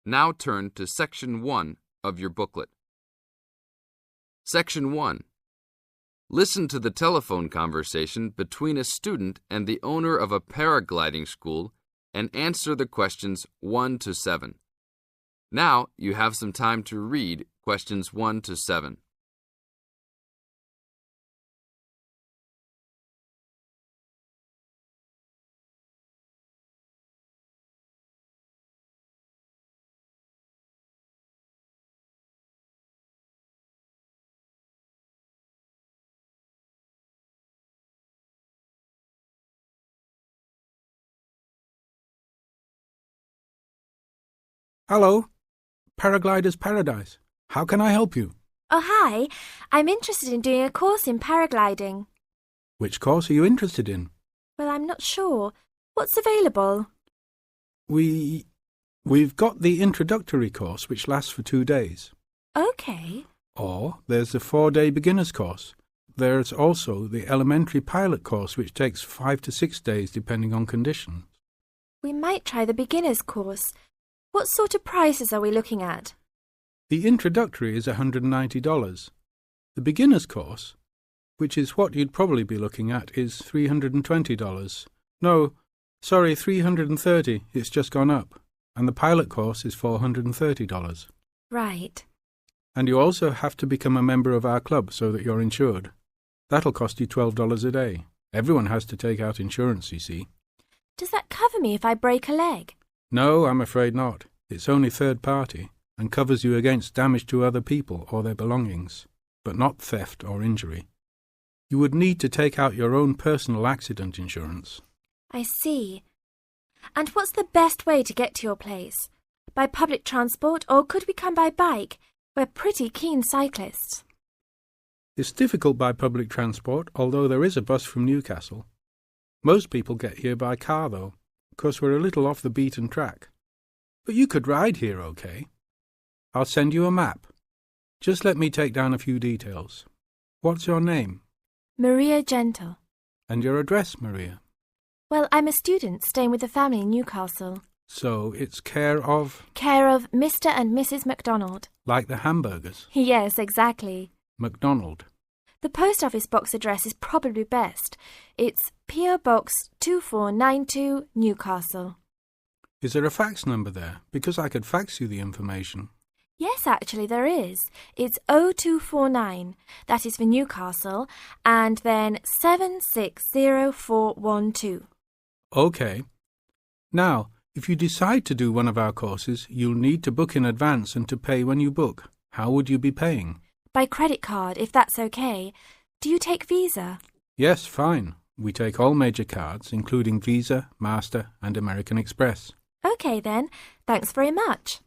Now turn to Section 1 of your booklet. Section 1. Listen to the telephone conversation between a student and the owner of a paragliding school and answer the questions 1 to 7. Now you have some time to read questions 1 to 7. Hello, Paraglider's Paradise. How can I help you? Oh, hi. I'm interested in doing a course in paragliding. Which course are you interested in? Well, I'm not sure. What's available? We've got the introductory course, which lasts for 2 days. OK. Or there's the 4-day beginner's course. There's also the elementary pilot course, which takes 5 to 6 days, depending on conditions. We might try the beginner's course. What sort of prices are we looking at? The introductory is $190. The beginner's course, which is what you'd probably be looking at, is $320. No, sorry, $330. It's just gone up. And the pilot course is $430. Right. And you also have to become a member of our club so that you're insured. That'll cost you $12 a day. Everyone has to take out insurance, you see. Does that cover me if I break a leg? No, I'm afraid not. It's only third party and covers you against damage to other people or their belongings, but not theft or injury. You would need to take out your own personal accident insurance. I see. And what's the best way to get to your place? By public transport, or could we come by bike? We're pretty keen cyclists. It's difficult by public transport, although there is a bus from Newcastle. Most people get here by car, though, because we're a little off the beaten track. But you could ride here, OK? I'll send you a map. Just let me take down a few details. What's your name? Maria Gentle. And your address, Maria? Well, I'm a student staying with a family in Newcastle. So it's care of? Care of Mr. and Mrs. MacDonald. Like the hamburgers? Yes, exactly. MacDonald. The post office box address is probably best. It's P.O. Box 2492, Newcastle. Is there a fax number there? Because I could fax you the information. Yes, actually there is. It's 0249. That is for Newcastle. And then 760412. OK. Now, if you decide to do one of our courses, you'll need to book in advance and to pay when you book. How would you be paying? By credit card, if that's OK. Do you take Visa? Yes, fine. We take all major cards, including Visa, Master and American Express. OK then. Thanks very much.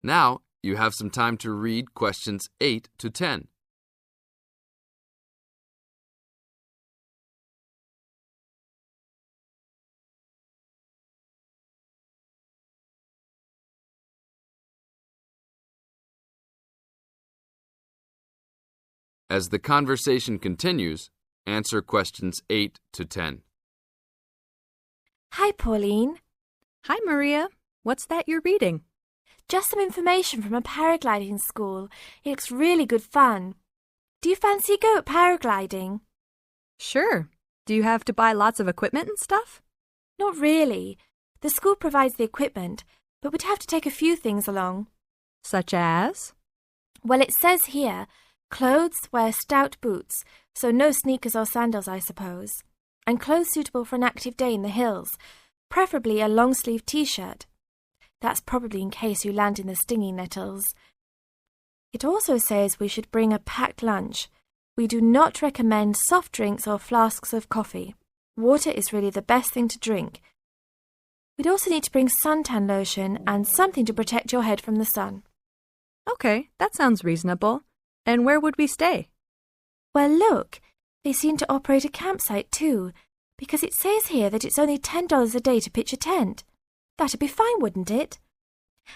Now you have some time to read questions 8 to 10. As the conversation continues, answer questions 8 to 10. Hi, Pauline. Hi, Maria. What's that you're reading? Just some information from a paragliding school. It looks really good fun. Do you fancy a go at paragliding? Sure. Do you have to buy lots of equipment and stuff? Not really. The school provides the equipment, but we'd have to take a few things along. Such as? Well, it says here, clothes wear stout boots, so no sneakers or sandals, I suppose. And clothes suitable for an active day in the hills, preferably a long-sleeve T-shirt. That's probably in case you land in the stinging nettles. It also says we should bring a packed lunch. We do not recommend soft drinks or flasks of coffee. Water is really the best thing to drink. We'd also need to bring suntan lotion and something to protect your head from the sun. Okay, that sounds reasonable. And where would we stay? Well, look, they seem to operate a campsite too, because it says here that it's only $10 a day to pitch a tent. That'd be fine, wouldn't it?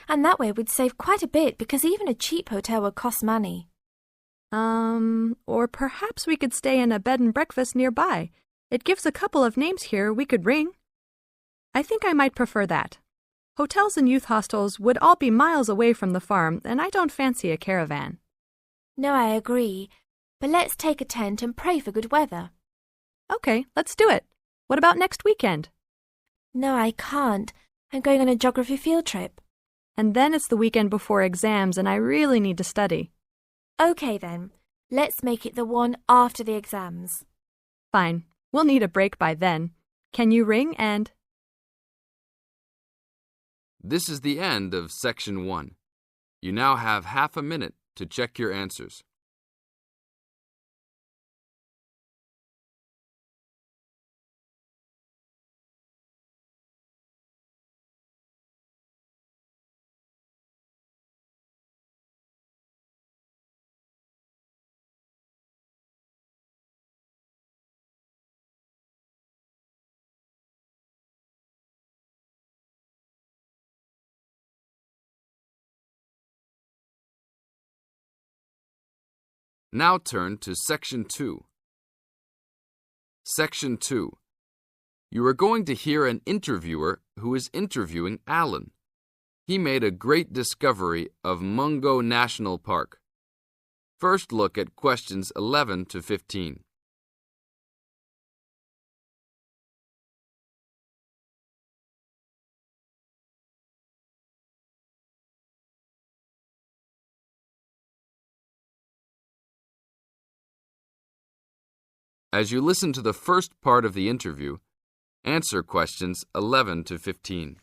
And that way we'd save quite a bit because even a cheap hotel would cost money. Or perhaps we could stay in a bed and breakfast nearby. It gives a couple of names here we could ring. I think I might prefer that. Hotels and youth hostels would all be miles away from the farm, and I don't fancy a caravan. No, I agree. But let's take a tent and pray for good weather. Okay, let's do it. What about next weekend? No, I can't. I'm going on a geography field trip. And then it's the weekend before exams, and I really need to study. Okay then. Let's make it the one after the exams. Fine. We'll need a break by then. Can you ring and... This is the end of Section 1. You now have half a minute to check your answers. Now turn to Section 2. Section 2. You are going to hear an interviewer who is interviewing Alan. He made a great discovery of Mungo National Park. First look at questions 11 to 15. As you listen to the first part of the interview, answer questions 11 to 15.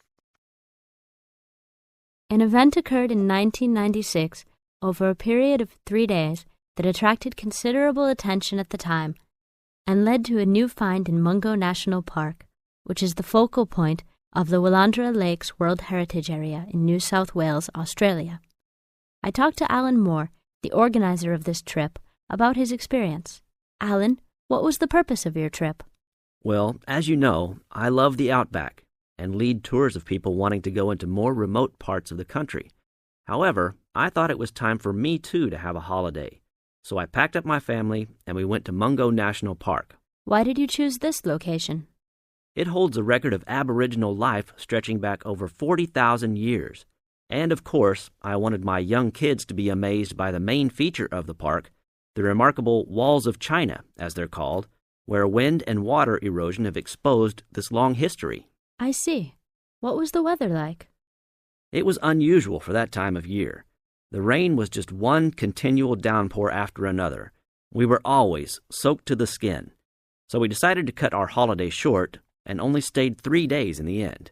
An event occurred in 1996 over a period of 3 days that attracted considerable attention at the time and led to a new find in Mungo National Park, which is the focal point of the Willandra Lakes World Heritage Area in New South Wales, Australia. I talked to Alan Moore, the organizer of this trip, about his experience. Alan, what was the purpose of your trip? Well, as you know, I love the outback and lead tours of people wanting to go into more remote parts of the country. However, I thought it was time for me too to have a holiday. So I packed up my family and we went to Mungo National Park. Why did you choose this location? It holds a record of Aboriginal life stretching back over 40,000 years. And of course, I wanted my young kids to be amazed by the main feature of the park, the remarkable Walls of China, as they're called, where wind and water erosion have exposed this long history. I see. What was the weather like? It was unusual for that time of year. The rain was just one continual downpour after another. We were always soaked to the skin. So we decided to cut our holiday short and only stayed 3 days in the end.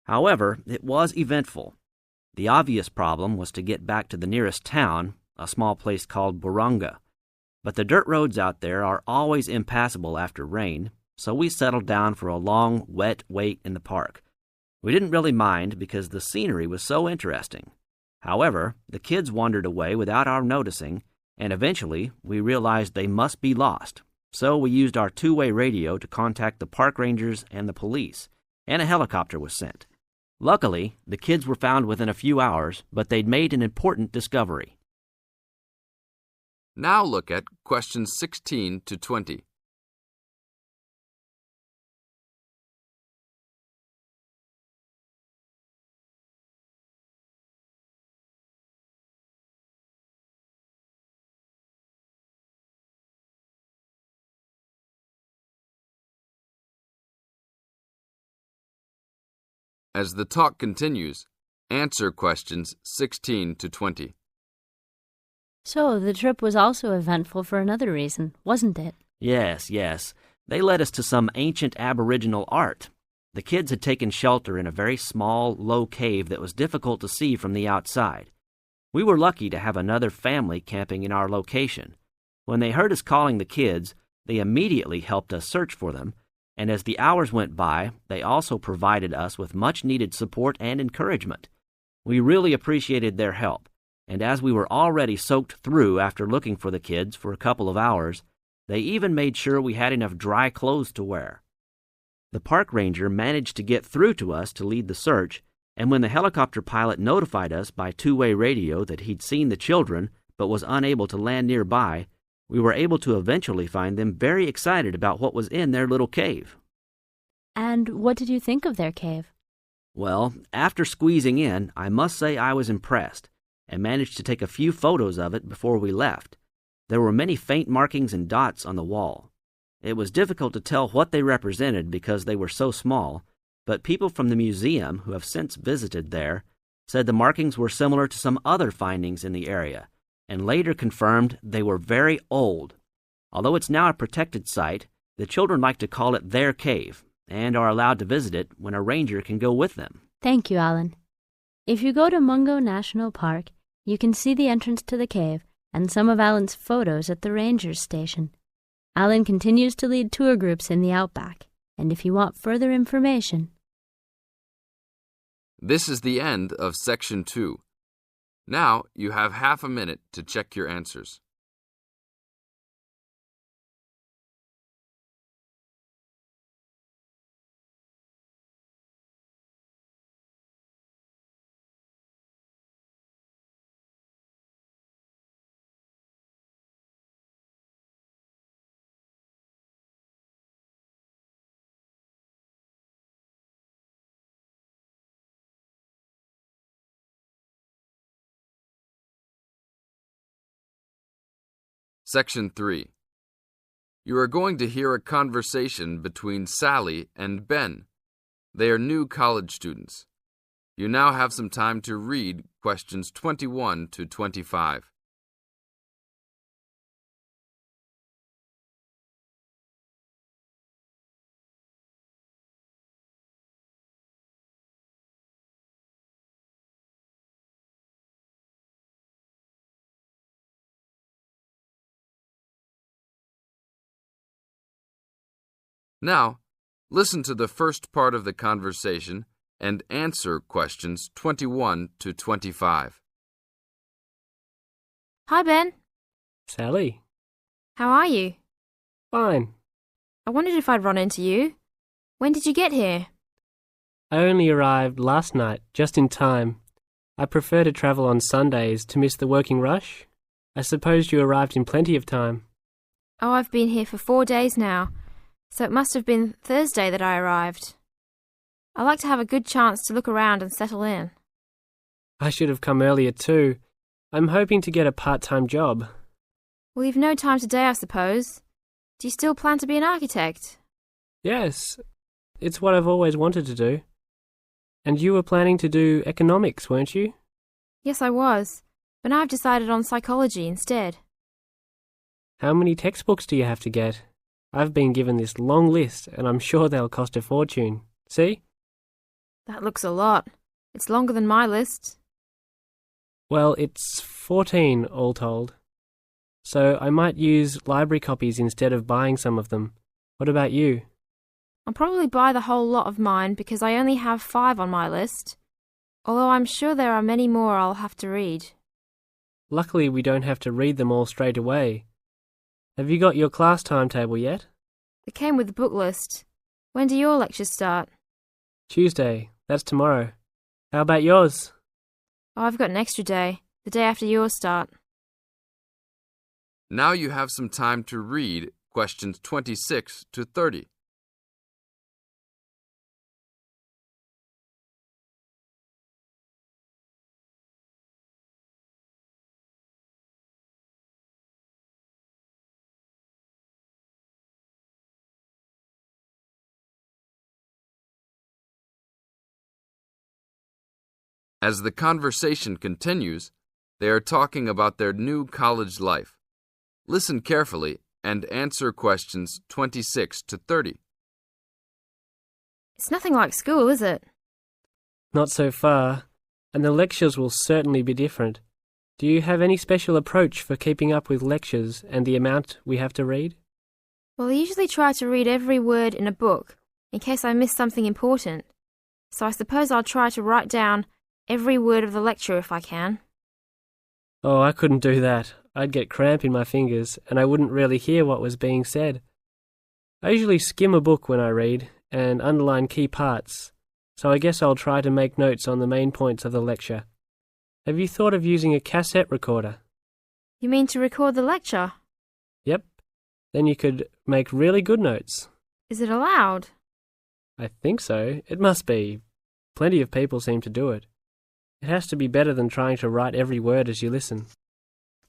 However, it was eventful. The obvious problem was to get back to the nearest town, a small place called Burunga. But the dirt roads out there are always impassable after rain, so we settled down for a long, wet wait in the park. We didn't really mind because the scenery was so interesting. However, the kids wandered away without our noticing, and eventually we realized they must be lost. So we used our two-way radio to contact the park rangers and the police, and a helicopter was sent. Luckily, the kids were found within a few hours, but they'd made an important discovery. Now look at questions 16 to 20. As the talk continues, answer questions 16 to 20. So, the trip was also eventful for another reason, wasn't it? Yes. They led us to some ancient Aboriginal art. The kids had taken shelter in a very small, low cave that was difficult to see from the outside. We were lucky to have another family camping in our location. When they heard us calling the kids, they immediately helped us search for them, and as the hours went by, they also provided us with much-needed support and encouragement. We really appreciated their help, and as we were already soaked through after looking for the kids for a couple of hours, they even made sure we had enough dry clothes to wear. The park ranger managed to get through to us to lead the search, and when the helicopter pilot notified us by two-way radio that he'd seen the children but was unable to land nearby, we were able to eventually find them very excited about what was in their little cave. And what did you think of their cave? Well, after squeezing in, I must say I was impressed and managed to take a few photos of it before we left. There were many faint markings and dots on the wall. It was difficult to tell what they represented because they were so small, but people from the museum who have since visited there said the markings were similar to some other findings in the area, and later confirmed they were very old. Although it's now a protected site, the children like to call it their cave and are allowed to visit it when a ranger can go with them. Thank you, Alan. If you go to Mungo National Park, you can see the entrance to the cave and some of Alan's photos at the ranger's station. Alan continues to lead tour groups in the outback, and if you want further information... This is the end of Section 2. Now you have half a minute to check your answers. Section 3. You are going to hear a conversation between Sally and Ben. They are new college students. You now have some time to read questions 21 to 25. Now, listen to the first part of the conversation and answer questions 21 to 25. Hi, Ben. Sally. How are you? Fine. I wondered if I'd run into you. When did you get here? I only arrived last night, just in time. I prefer to travel on Sundays to miss the working rush. I suppose you arrived in plenty of time. Oh, I've been here for 4 days now, so it must have been Thursday that I arrived. I like to have a good chance to look around and settle in. I should have come earlier too. I'm hoping to get a part-time job. Well, you've no time today, I suppose. Do you still plan to be an architect? Yes, it's what I've always wanted to do. And you were planning to do economics, weren't you? Yes, I was, but now I've decided on psychology instead. How many textbooks do you have to get? I've been given this long list, and I'm sure they'll cost a fortune. See? That looks a lot. It's longer than my list. Well, it's 14 all told. So I might use library copies instead of buying some of them. What about you? I'll probably buy the whole lot of mine because I only have 5 on my list, although I'm sure there are many more I'll have to read. Luckily, we don't have to read them all straight away. Have you got your class timetable yet? It came with the book list. When do your lectures start? Tuesday. That's tomorrow. How about yours? Oh, I've got an extra day, the day after yours start. Now you have some time to read questions 26 to 30. As the conversation continues, they are talking about their new college life. Listen carefully and answer questions 26 to 30. It's nothing like school, is it? Not so far, and the lectures will certainly be different. Do you have any special approach for keeping up with lectures and the amount we have to read? Well, I usually try to read every word in a book, in case I miss something important. So I suppose I'll try to write down every word of the lecture if I can. Oh, I couldn't do that. I'd get cramp in my fingers, and I wouldn't really hear what was being said. I usually skim a book when I read, and underline key parts, so I guess I'll try to make notes on the main points of the lecture. Have you thought of using a cassette recorder? You mean to record the lecture? Yep. Then you could make really good notes. Is it allowed? I think so. It must be. Plenty of people seem to do it. It has to be better than trying to write every word as you listen.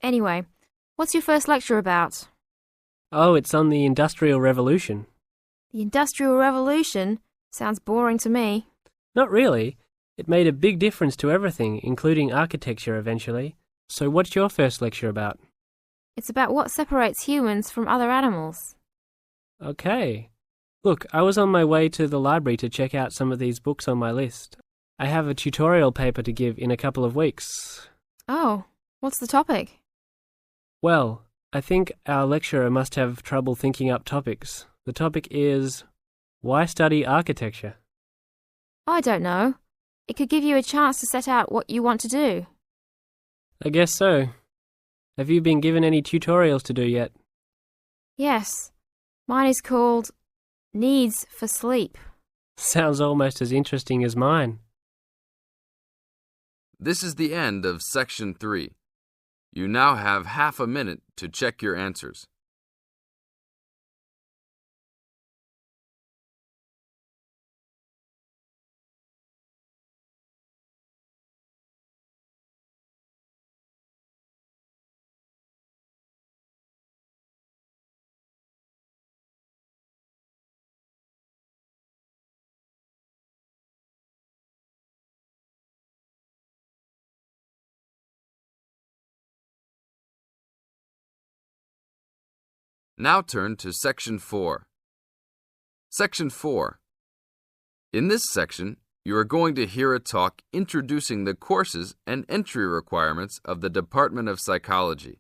Anyway, what's your first lecture about? Oh, it's on the Industrial Revolution. The Industrial Revolution? Sounds boring to me. Not really. It made a big difference to everything, including architecture eventually. So what's your first lecture about? It's about what separates humans from other animals. Okay. Look, I was on my way to the library to check out some of these books on my list. I have a tutorial paper to give in a couple of weeks. Oh, what's the topic? Well, I think our lecturer must have trouble thinking up topics. The topic is, why study architecture? I don't know. It could give you a chance to set out what you want to do. I guess so. Have you been given any tutorials to do yet? Yes. Mine is called Needs for Sleep. Sounds almost as interesting as mine. This is the end of Section 3. You now have half a minute to check your answers. Now turn to Section 4. Section 4. In this section, you are going to hear a talk introducing the courses and entry requirements of the Department of Psychology.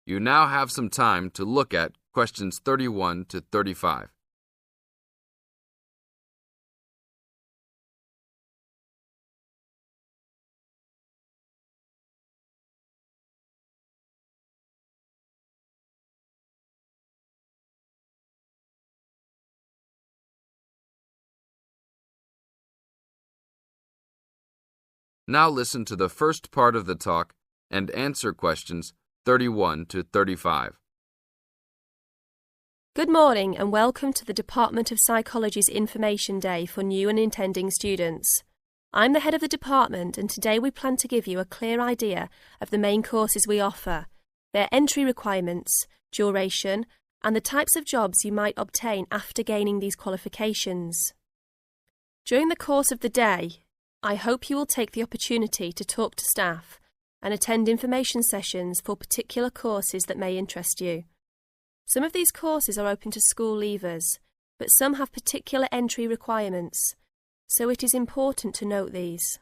You now have some time to look at questions 31 to 35. Now listen to the first part of the talk and answer questions 31 to 35. Good morning and welcome to the Department of Psychology's Information Day for new and intending students. I'm the head of the department and today we plan to give you a clear idea of the main courses we offer, their entry requirements, duration, and the types of jobs you might obtain after gaining these qualifications. During the course of the day, I hope you will take the opportunity to talk to staff and attend information sessions for particular courses that may interest you. Some of these courses are open to school leavers, but some have particular entry requirements, so it is important to note these.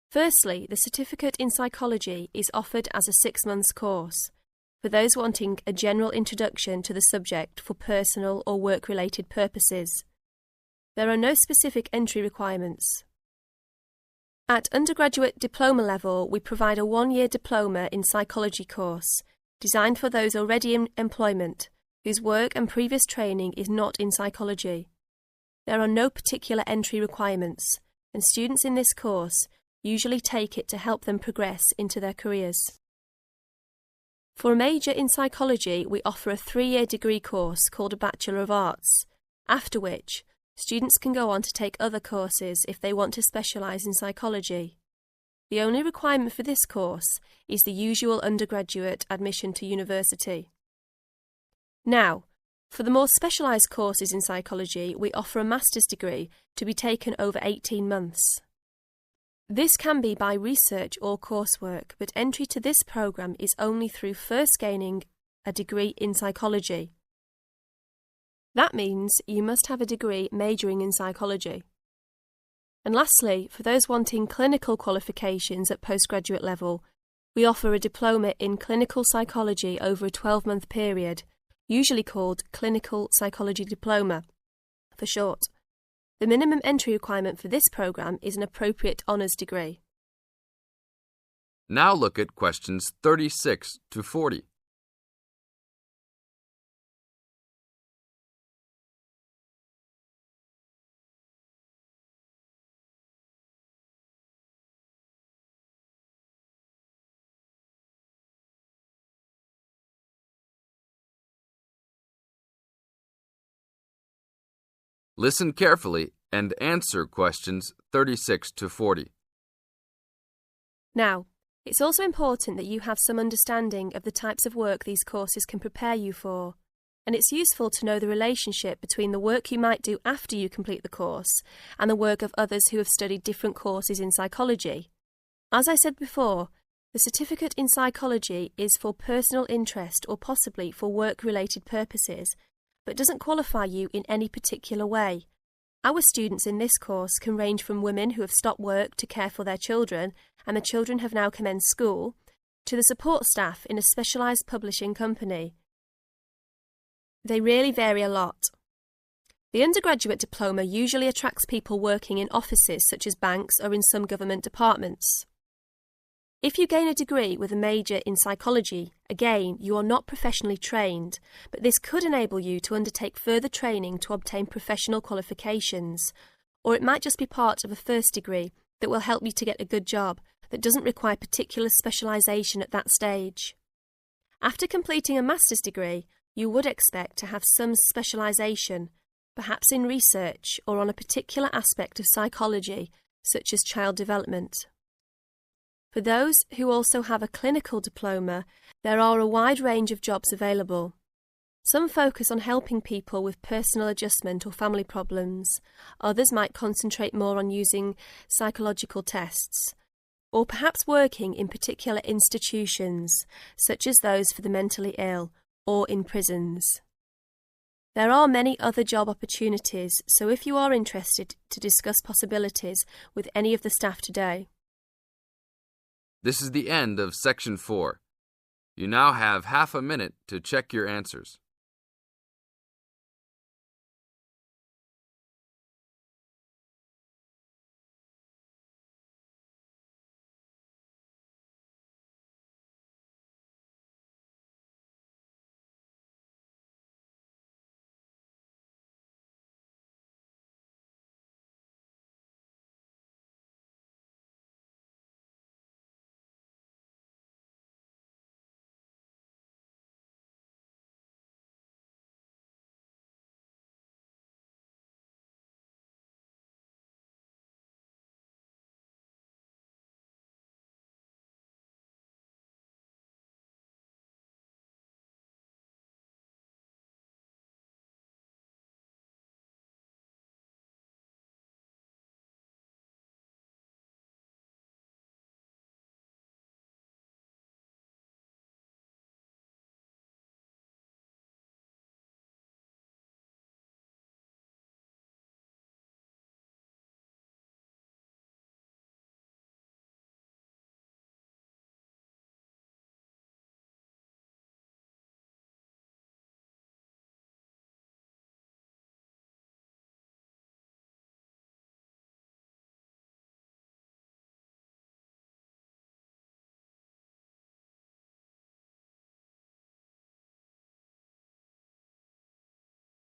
Firstly, the Certificate in Psychology is offered as a 6-month course for those wanting a general introduction to the subject for personal or work-related purposes. There are no specific entry requirements. At undergraduate diploma level, we provide a 1-year diploma in psychology course, designed for those already in employment, whose work and previous training is not in psychology. There are no particular entry requirements, and students in this course usually take it to help them progress into their careers. For a major in psychology, we offer a 3-year degree course called a Bachelor of Arts, after which students can go on to take other courses if they want to specialise in psychology. The only requirement for this course is the usual undergraduate admission to university. Now, for the more specialised courses in psychology, we offer a master's degree to be taken over 18 months. This can be by research or coursework, but entry to this programme is only through first gaining a degree in psychology. That means you must have a degree majoring in psychology. And lastly, for those wanting clinical qualifications at postgraduate level, we offer a diploma in clinical psychology over a 12-month period, usually called Clinical Psychology Diploma, for short. The minimum entry requirement for this programme is an appropriate honours degree. Now look at questions 36 to 40. Listen carefully and answer questions 36 to 40. Now, it's also important that you have some understanding of the types of work these courses can prepare you for, and it's useful to know the relationship between the work you might do after you complete the course and the work of others who have studied different courses in psychology. As I said before, the certificate in psychology is for personal interest or possibly for work-related purposes, but doesn't qualify you in any particular way. Our students in this course can range from women who have stopped work to care for their children and the children have now commenced school, to the support staff in a specialised publishing company. They really vary a lot. The undergraduate diploma usually attracts people working in offices such as banks or in some government departments. If you gain a degree with a major in psychology, again, you are not professionally trained, but this could enable you to undertake further training to obtain professional qualifications, or it might just be part of a first degree that will help you to get a good job that doesn't require particular specialisation at that stage. After completing a master's degree, you would expect to have some specialisation, perhaps in research or on a particular aspect of psychology, such as child development. For those who also have a clinical diploma, there are a wide range of jobs available. Some focus on helping people with personal adjustment or family problems. Others might concentrate more on using psychological tests, or perhaps working in particular institutions, such as those for the mentally ill, or in prisons. There are many other job opportunities, so if you are interested to discuss possibilities with any of the staff today. This is the end of Section 4. You now have half a minute to check your answers.